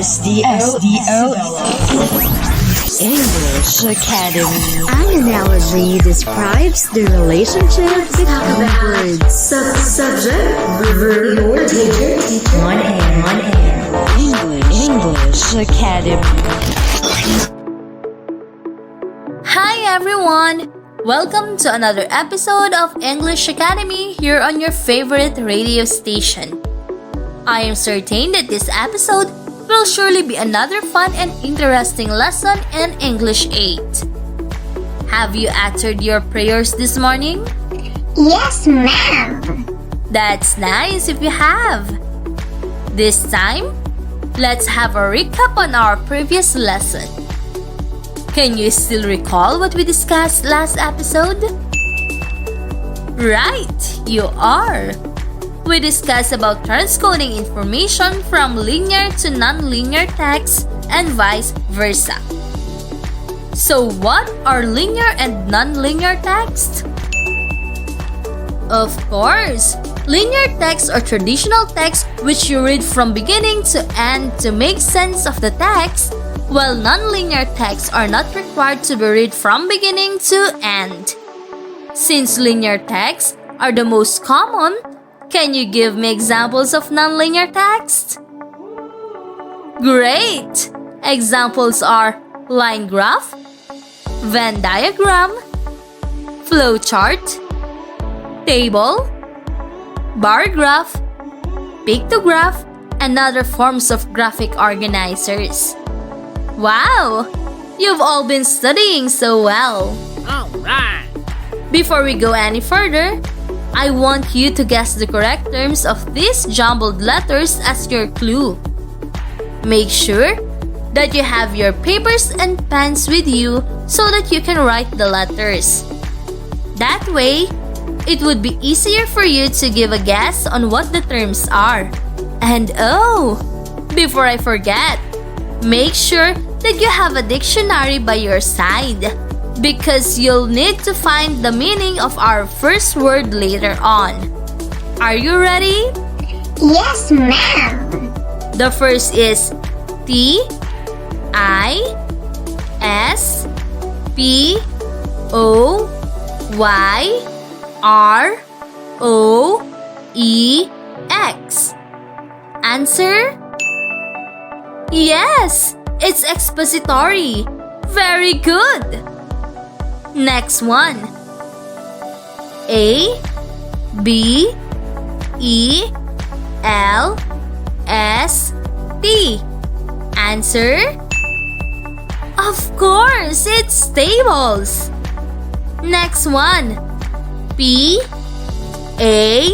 SDO English Academy. An analogy describes the relationship between words. Subject, verb, or teacher. One and. English Academy. Hi everyone! Welcome to another episode of English Academy here on your favorite radio station. I am certain that this episode will surely be another fun and interesting lesson in English 8. Have you uttered your prayers this morning? Yes, ma'am. That's nice if you have. This time, let's have a recap on our previous lesson. Can you still recall what we discussed last episode? Right, you are. We discussed about transcoding information from linear to non-linear text and vice versa. So what are linear and non-linear text? Of course, linear text or traditional text which you read from beginning to end to make sense of the text, while non-linear texts are not required to be read from beginning to end. Since linear texts are the most common, can you give me examples of non-linear text? Great! Examples are line graph, Venn diagram, flowchart, table, bar graph, pictograph, and other forms of graphic organizers. Wow! You've all been studying so well. Alright! Before we go any further, I want you to guess the correct terms of these jumbled letters as your clue. Make sure that you have your papers and pens with you so that you can write the letters. That way, it would be easier for you to give a guess on what the terms are. And oh, before I forget, make sure that you have a dictionary by your side, because you'll need to find the meaning of our first word later on. Are you ready? Yes, ma'am. The first is T I S P O Y R O E X. Answer? Yes, it's expository. Very good. Next one. A B E L S T. Answer? Of course, it's tables. Next one. P A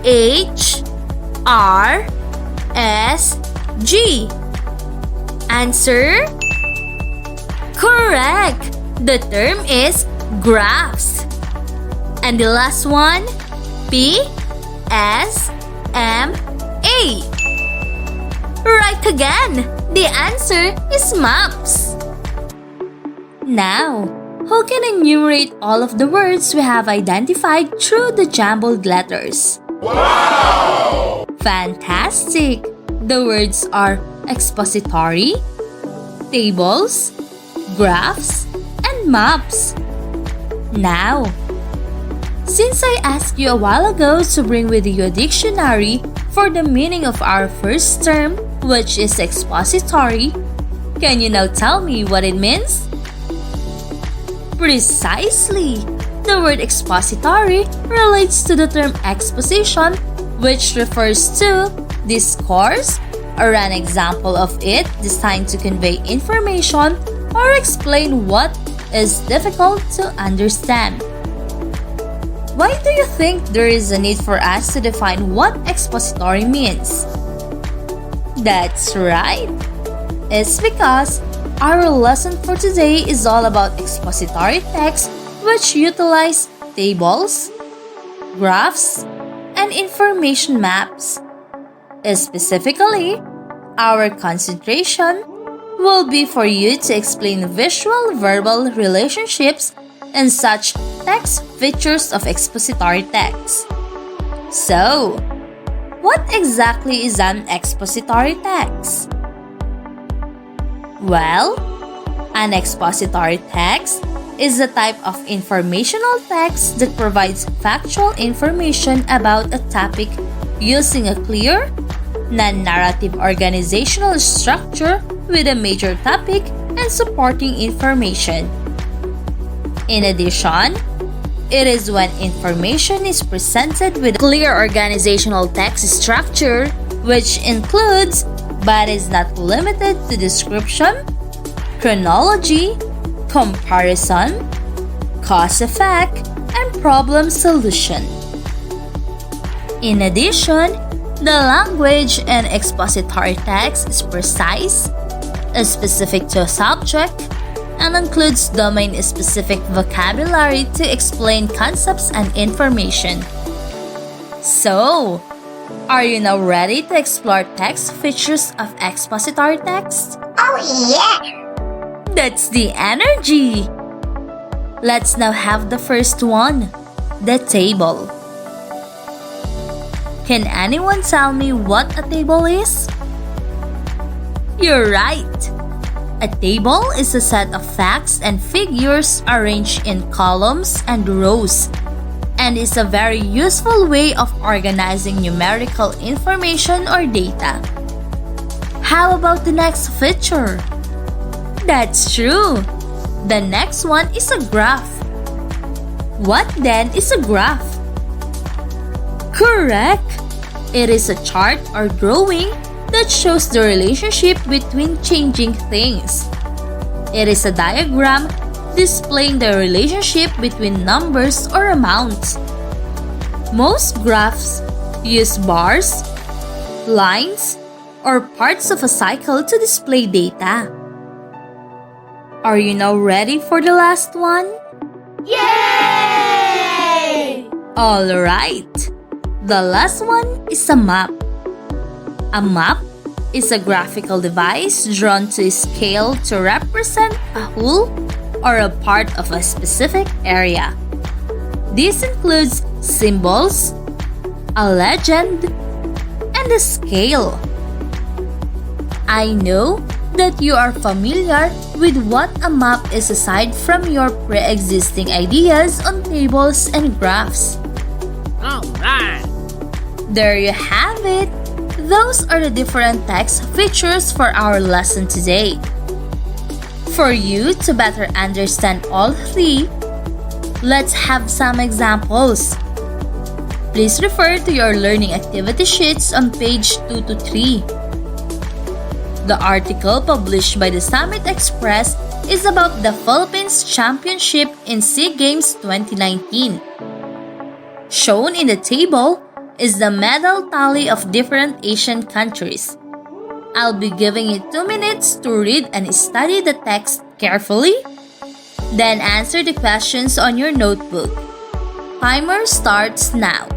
H R S G. Answer? Correct. The term is graphs. And the last one, P S M A. Right again. The answer is maps. Now, who can enumerate all of the words we have identified through the jumbled letters? Wow! Fantastic! The words are expository, tables, graphs, and maps. Now, since I asked you a while ago to bring with you a dictionary for the meaning of our first term, which is expository, can you now tell me what it means? Precisely! The word expository relates to the term exposition, which refers to discourse or an example of it designed to convey information or explain what is difficult to understand. Why do you think there is a need for us to define what expository means? That's right. It's because our lesson for today is all about expository text which utilize tables, graphs, and information maps. Specifically, our concentration will be for you to explain visual-verbal relationships and such text features of expository text. So, what exactly is an expository text? Well, an expository text is a type of informational text that provides factual information about a topic using a clear, non-narrative organizational structure with a major topic and supporting information. In addition, it is when information is presented with a clear organizational text structure, which includes but is not limited to description, chronology, comparison, cause-effect, and problem solution. In addition, the language in expository text is precise, specific to a subject, and includes domain-specific vocabulary to explain concepts and information. So, are you now ready to explore text features of expository text? Oh yeah! That's the energy! Let's now have the first one, the table. Can anyone tell me what a table is? You're right! A table is a set of facts and figures arranged in columns and rows, and is a very useful way of organizing numerical information or data. How about the next feature? That's true! The next one is a graph. What then is a graph? Correct! It is a chart or drawing that shows the relationship between changing things. It is a diagram displaying the relationship between numbers or amounts. Most graphs use bars, lines, or parts of a cycle to display data. Are you now ready for the last one? Yay! Alright! The last one is a map. A map is a graphical device drawn to scale to represent a whole or a part of a specific area. This includes symbols, a legend, and a scale. I know that you are familiar with what a map is aside from your pre-existing ideas on tables and graphs. Alright! There you have it! Those are the different text features for our lesson today. For you to better understand all three, let's have some examples. Please refer to your learning activity sheets on page 2 to 3. The article published by the Summit Express is about the Philippines Championship in SEA Games 2019. Shown in the table is the medal tally of different Asian countries. I'll be giving you 2 minutes to read and study the text carefully, then answer the questions on your notebook. Timer starts now.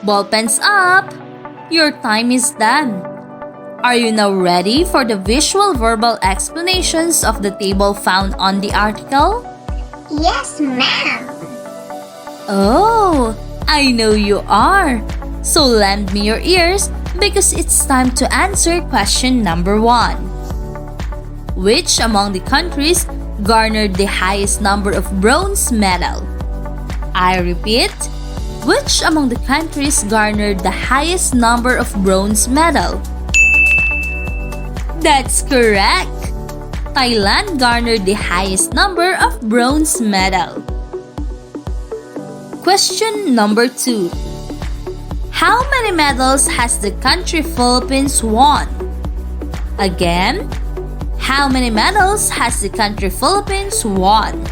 Ballpens up! Your time is done. Are you now ready for the visual verbal explanations of the table found on the article? Yes, ma'am. Oh, I know you are. So lend me your ears because it's time to answer question number 1. Which among the countries garnered the highest number of bronze medals? I repeat, which among the countries garnered the highest number of bronze medals? That's correct! Thailand garnered the highest number of bronze medals. Question number 2. How many medals has the country Philippines won? Again, how many medals has the country Philippines won?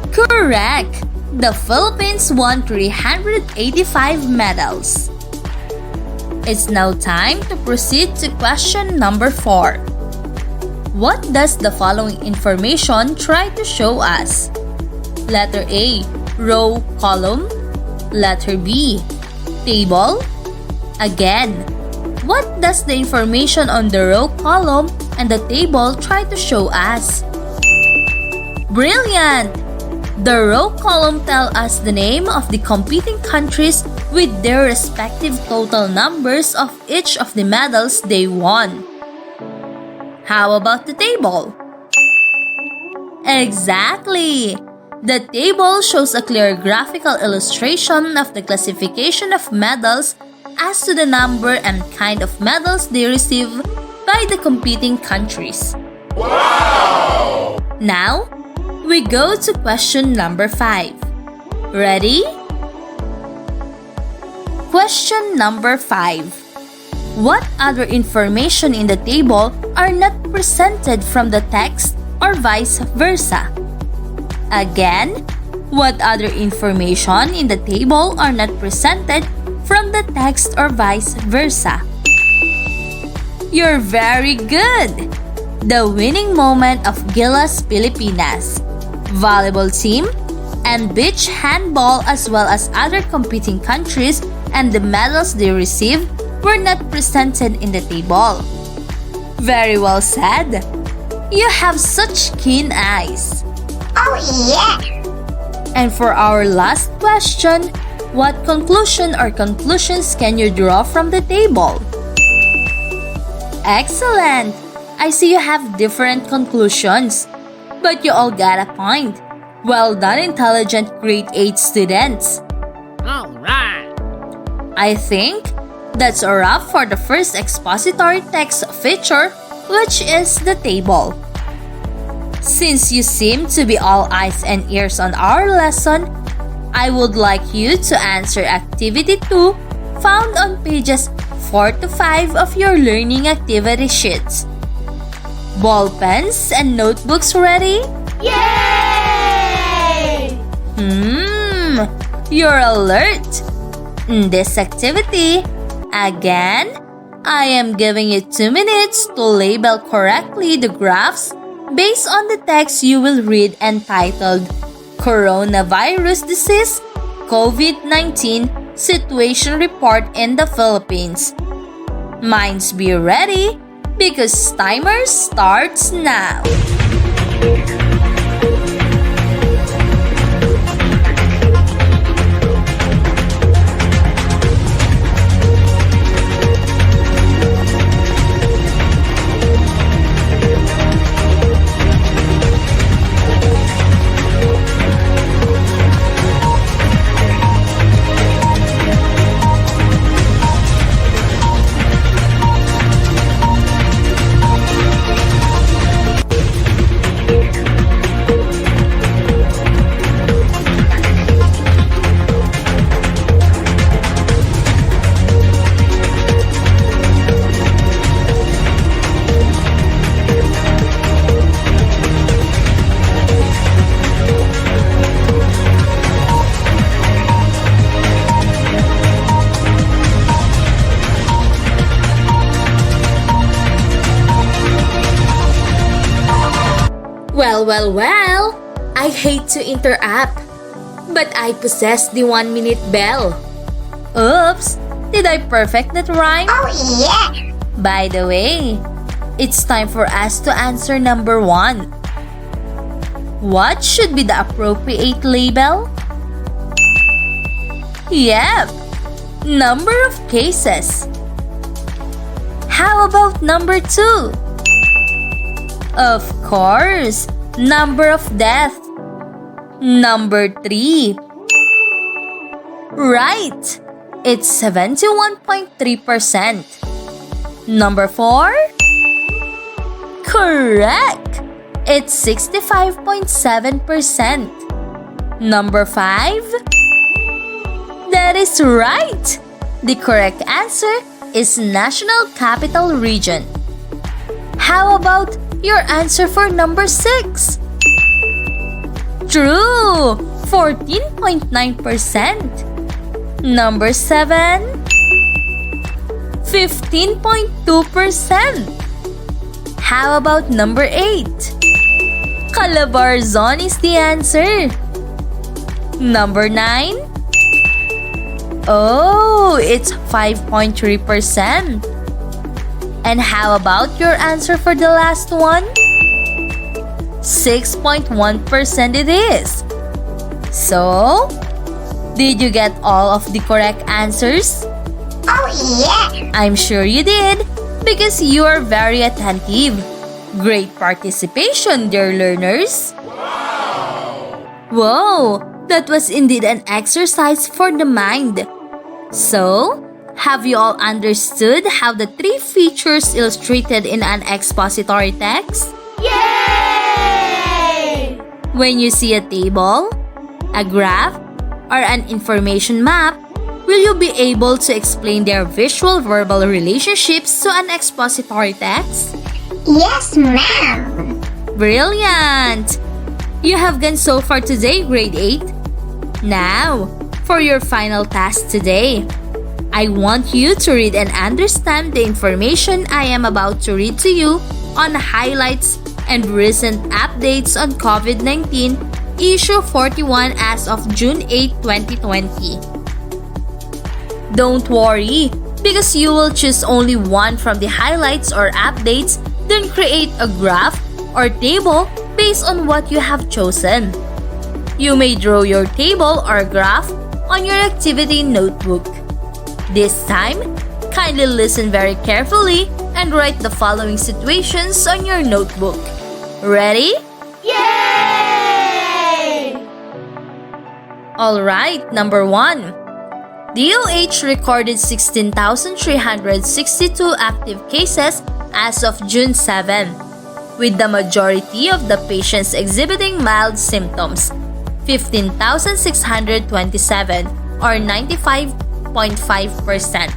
Correct! The Philippines won 385 medals. It's now time to proceed to question number 4. What does the following information try to show us? Letter A, row, column. Letter B, table. Again, what does the information on the row, column, and the table try to show us? Brilliant! The row column tell us the name of the competing countries with their respective total numbers of each of the medals they won. How about the table? Exactly! The table shows a clear graphical illustration of the classification of medals as to the number and kind of medals they receive by the competing countries. Wow! Now, we go to question number 5. Ready? Question number 5. What other information in the table are not presented from the text or vice versa? Again, what other information in the table are not presented from the text or vice versa? You're very good! The winning moment of Gilas Pilipinas, volleyball team, and beach handball as well as other competing countries and the medals they received were not presented in the table. Very well said! You have such keen eyes. Oh yeah! And for our last question, what conclusion or conclusions can you draw from the table? Excellent! I see you have different conclusions, but you all got a point. Well done, intelligent grade 8 students. All right. I think that's a wrap for the first expository text feature, which is the table. Since you seem to be all eyes and ears on our lesson, I would like you to answer Activity 2 found on pages 4 to 5 of your learning activity sheets. Ball pens and notebooks ready? Yay! You're alert. In this activity, again, I am giving you 2 minutes to label correctly the graphs based on the text you will read entitled Coronavirus Disease COVID-19 Situation Report in the Philippines. Minds be ready because timer starts now. Well, I hate to interrupt, but I possess the 1-minute bell. Oops, did I perfect that rhyme? Oh yeah! By the way, it's time for us to answer number 1. What should be the appropriate label? Yep, number of cases. How about number 2? Of course, number of death. Number 3. Right, it's 71.3%. Number 4? Correct! It's 65.7%. Number 5. That is right! The correct answer is National Capital Region. How about your answer for number 6? True! 14.9%. Number 7. 15.2%. How about number 8? Calabarzon is the answer. Number 9. Oh, it's 5.3%. And how about your answer for the last one? 6.1% it is. So, did you get all of the correct answers? Oh yeah! I'm sure you did, because you are very attentive. Great participation, dear learners. Wow! That was indeed an exercise for the mind. So, have you all understood how the 3 features illustrated in an expository text? Yay! When you see a table, a graph, or an information map, will you be able to explain their visual-verbal relationships to an expository text? Yes, ma'am! Brilliant! You have gone so far today, grade 8. Now, for your final task today, I want you to read and understand the information I am about to read to you on highlights and recent updates on COVID-19, issue 41 as of June 8, 2020. Don't worry, because you will choose only one from the highlights or updates, then create a graph or table based on what you have chosen. You may draw your table or graph on your activity notebook. This time, kindly listen very carefully and write the following situations on your notebook. Ready? Yay! Alright, number 1. DOH recorded 16,362 active cases as of June 7, with the majority of the patients exhibiting mild symptoms, 15,627 or 95.5%.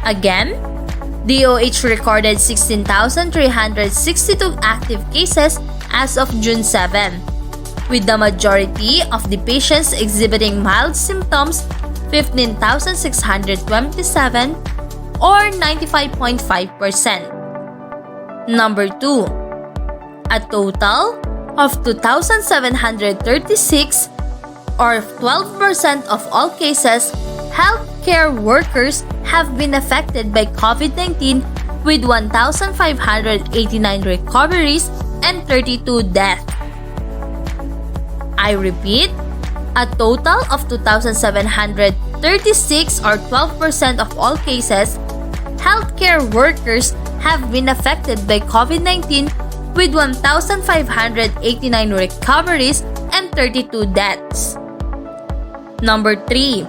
Again, DOH recorded 16,362 active cases as of June 7, with the majority of the patients exhibiting mild symptoms, 15,627 or 95.5%. Number 2. A total of 2,736 or 12% of all cases, healthcare workers have been affected by COVID-19 with 1,589 recoveries and 32 deaths. I repeat, a total of 2,736 or 12% of all cases, healthcare workers have been affected by COVID-19 with 1,589 recoveries and 32 deaths. Number 3.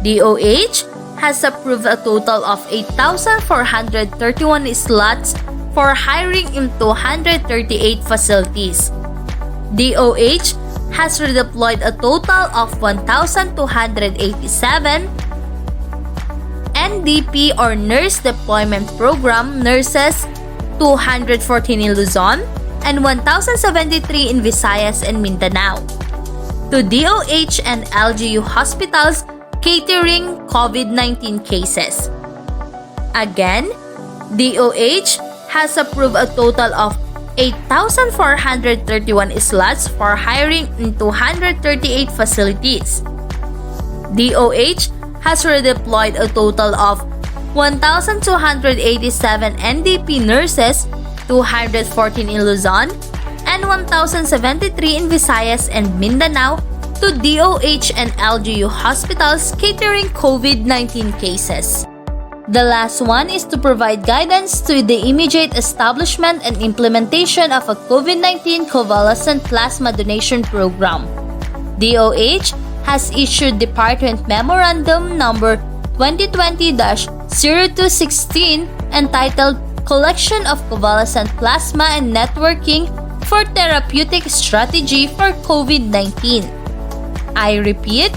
DOH has approved a total of 8,431 slots for hiring in 238 facilities. DOH has redeployed a total of 1,287 NDP or Nurse Deployment Program nurses, 214 in Luzon, and 1,073 in Visayas and Mindanao, to DOH and LGU hospitals catering COVID-19 cases. Again, DOH has approved a total of 8,431 slots for hiring in 238 facilities. DOH has redeployed a total of 1,287 NDP nurses, 214 in Luzon, and 1,073 in Visayas and Mindanao to DOH and LGU hospitals catering COVID-19 cases. The last one is to provide guidance to the immediate establishment and implementation of a COVID-19 convalescent plasma donation program. DOH has issued Department Memorandum Number 2020-0216 entitled collection of convalescent plasma and networking for therapeutic strategy for COVID-19. I repeat,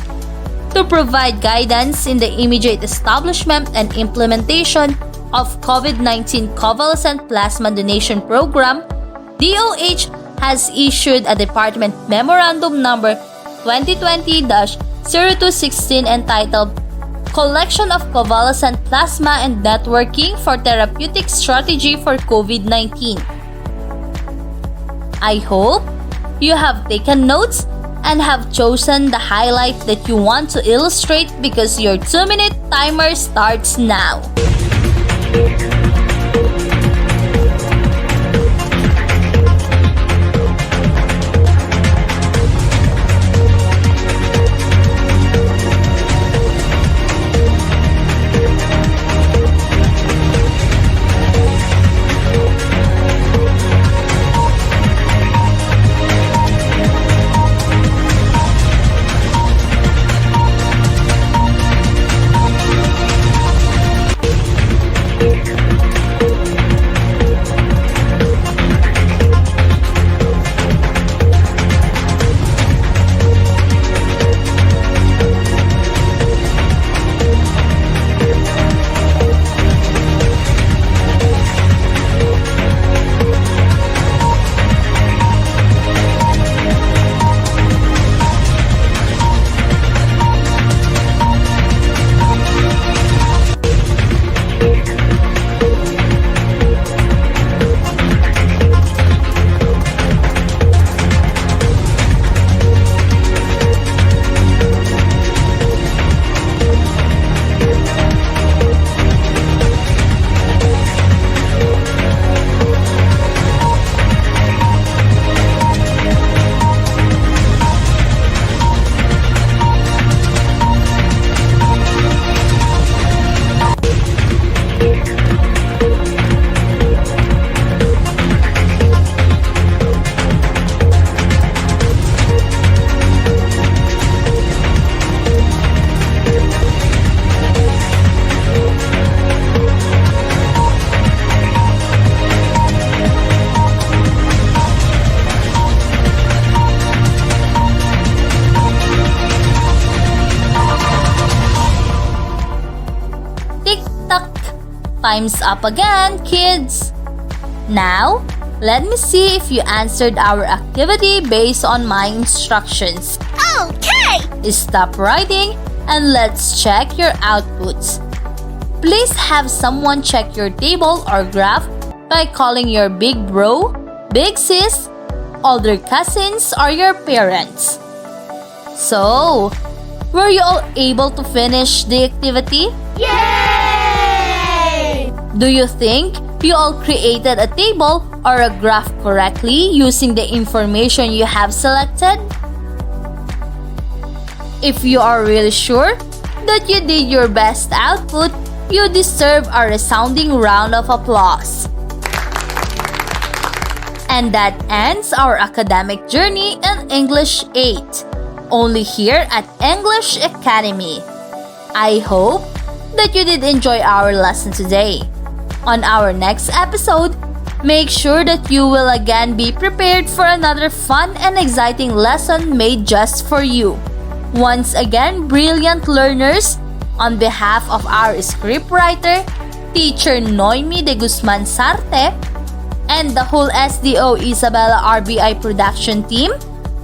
to provide guidance in the immediate establishment and implementation of COVID-19 convalescent plasma donation program, DOH has issued a Department Memorandum Number 2020-0216 entitled Collection of Convalescent Plasma and Networking for Therapeutic Strategy for COVID-19. I hope you have taken notes and have chosen the highlight that you want to illustrate because your 2-minute timer starts now. Time's up again, kids! Now, let me see if you answered our activity based on my instructions. Okay! Stop writing and let's check your outputs. Please have someone check your table or graph by calling your big bro, big sis, older cousins, or your parents. So, were you all able to finish the activity? Yay! Do you think you all created a table or a graph correctly using the information you have selected? If you are really sure that you did your best output, you deserve a resounding round of applause. And that ends our academic journey in English 8, only here at English Academy. I hope that you did enjoy our lesson today. On our next episode, make sure that you will again be prepared for another fun and exciting lesson made just for you. Once again, brilliant learners, on behalf of our scriptwriter, Teacher Noemi de Guzman Sarte, and the whole SDO Isabela RBI production team,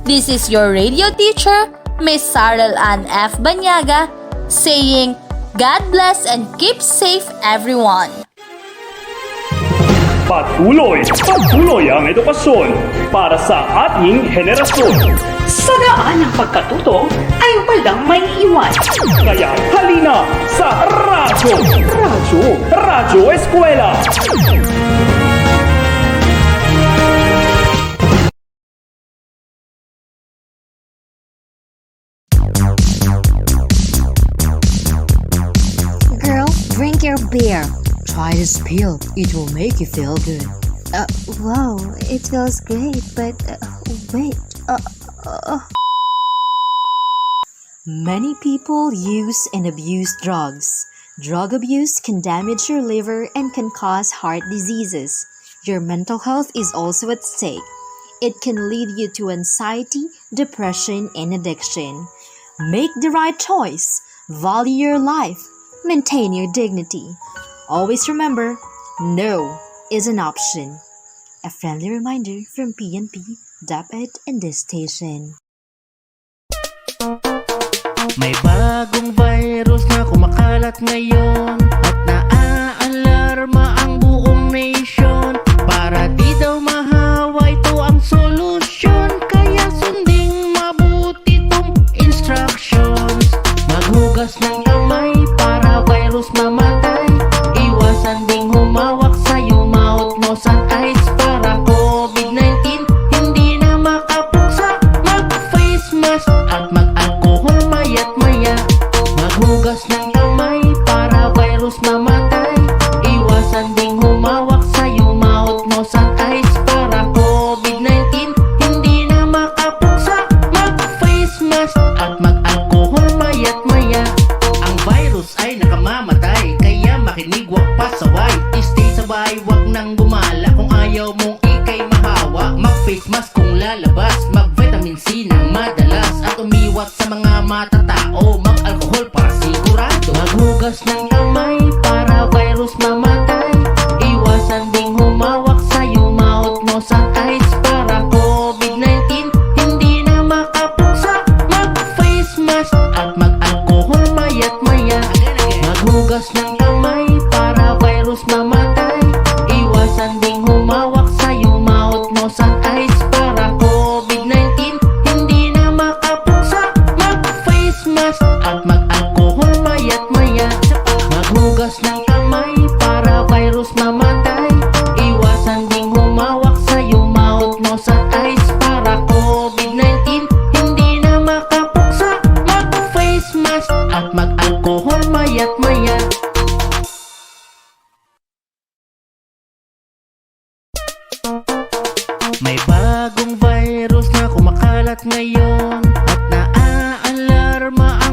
this is your radio teacher, Miss Sarel Ann F. Banyaga, saying, God bless and keep safe everyone. Patuloy ang edukasyon para sa ating henerasyon. Sa daan ng pagkatuto ay walang may iwan. Kaya halina sa Radyo Eskwela. Girl, drink your beer. Try this pill. It will make you feel good. Wow, it feels great, but wait. Many people use and abuse drugs. Drug abuse can damage your liver and can cause heart diseases. Your mental health is also at stake. It can lead you to anxiety, depression, and addiction. Make the right choice. Value your life. Maintain your dignity. Always remember, no is an option. A friendly reminder from PNP, DepEd, and this station. May bagong virus na kumakalat ngayon at naaalarma ang buong nation. Para di daw mahawa, ito ang solusyon. Kaya sundin mabuti tong instructions. Maghugas ng kamay para virus mamatay. Iwasan ding humawak sa iyong mouth, nose at eyes para COVID-19 hindi na makapuksa. Mag-face mask at mag-alcohol maya't maya. Maghugas ng kamay para virus mamatay. Iwasan ding humawak sa iyong mouth, nose at eyes para COVID-19 hindi na makapuksa. Mag-face mask at mag-alcohol maya't maya. Ang virus ay nakamamatay, kaya makinig wag pasaway. Stay sa bahay, wag nang gumala kung ayaw mong ikay mahawa. Mag-face mask kung lalabas, mag-vitamin C ng madalas, at umiwas sa mga matatao. Mag-alcohol para sigurado. Maghugas ng kamay para virus mamatay. Iwasan ding humawak sa iyong mouth, nose at eyes para COVID-19 hindi na makapuksa. Mag-face mask at mag-alcohol maya't maya. Maghugas ng kamay para virus mamatay. Iwasan ding humawak sa iyong mouth, nose at eyes para COVID-19 hindi na makapuksa. Mag-face mask at mag-alcohol maya't maya. Maghugas ng kamay para virus mamatay. Iwasan ding humawak sa iyong mouth, nose at eyes para COVID-19 hindi na makapuksa. Mag-face mask at mag-alcohol maya't maya. May bagong virus na kumakalat ngayon at naaalarma